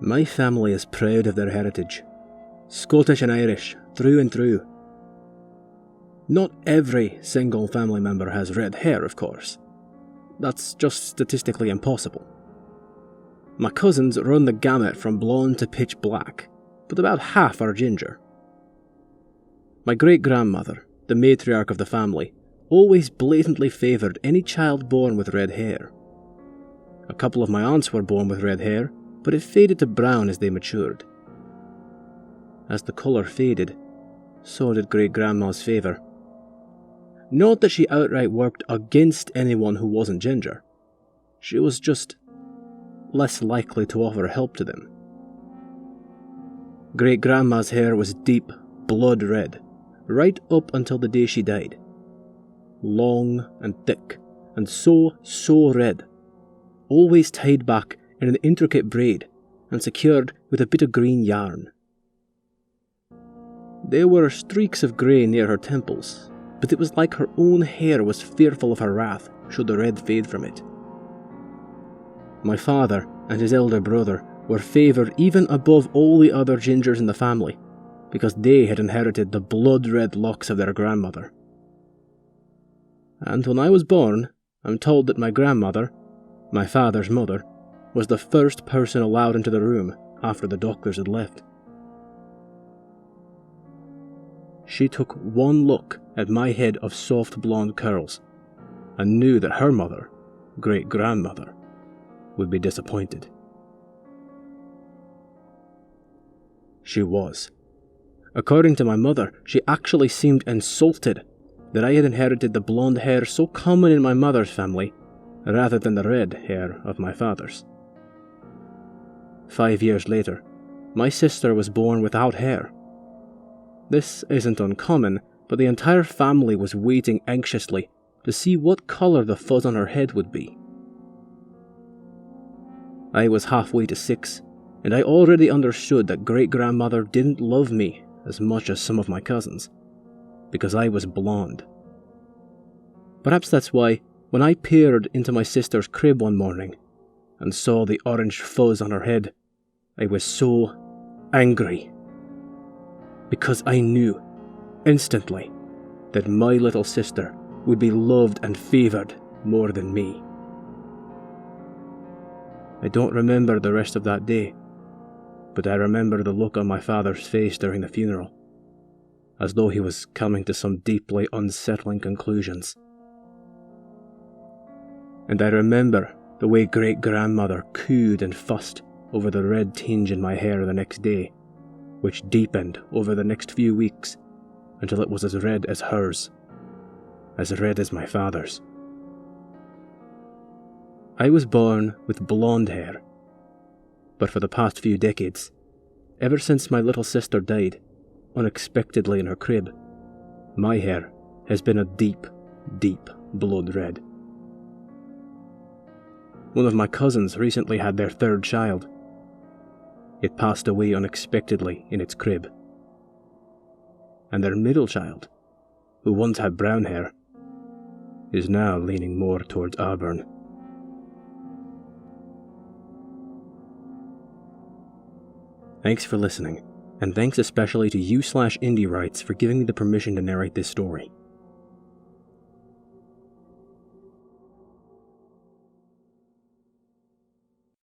My family is proud of their heritage. Scottish and Irish, through and through. Not every single family member has red hair, of course. That's just statistically impossible. My cousins run the gamut from blonde to pitch black, but about half are ginger. My great-grandmother, the matriarch of the family, always blatantly favoured any child born with red hair. A couple of my aunts were born with red hair, but it faded to brown as they matured. As the colour faded, so did great-grandma's favour. Not that she outright worked against anyone who wasn't ginger. She was just less likely to offer help to them. Great-grandma's hair was deep, blood red, right up until the day she died. Long and thick, and so red, always tied back in an intricate braid and secured with a bit of green yarn. There were streaks of grey near her temples, but it was like her own hair was fearful of her wrath should the red fade from it. My father and his elder brother were favoured even above all the other gingers in the family, because they had inherited the blood-red locks of their grandmother. And when I was born, I'm told that my grandmother, my father's mother, was the first person allowed into the room after the doctors had left. She took one look at my head of soft blonde curls and knew that her mother, great-grandmother, would be disappointed. She was. According to my mother, she actually seemed insulted that I had inherited the blonde hair so common in my mother's family rather than the red hair of my father's. 5 years later, my sister was born without hair. This isn't uncommon, but the entire family was waiting anxiously to see what colour the fuzz on her head would be. I was halfway to 6, and I already understood that great-grandmother didn't love me as much as some of my cousins, because I was blonde. Perhaps that's why, when I peered into my sister's crib one morning and saw the orange fuzz on her head, I was so angry. Because I knew, instantly, that my little sister would be loved and favoured more than me. I don't remember the rest of that day, but I remember the look on my father's face during the funeral, as though he was coming to some deeply unsettling conclusions. And I remember the way great-grandmother cooed and fussed over the red tinge in my hair the next day, which deepened over the next few weeks until it was as red as hers, as red as my father's. I was born with blonde hair, but for the past few decades, ever since my little sister died, unexpectedly in her crib, my hair has been a deep, deep blood red. One of my cousins recently had their third child. It passed away unexpectedly in its crib. And their middle child, who once had brown hair, is now leaning more towards auburn. Thanks for listening, and thanks especially to you/indywrites for giving me the permission to narrate this story.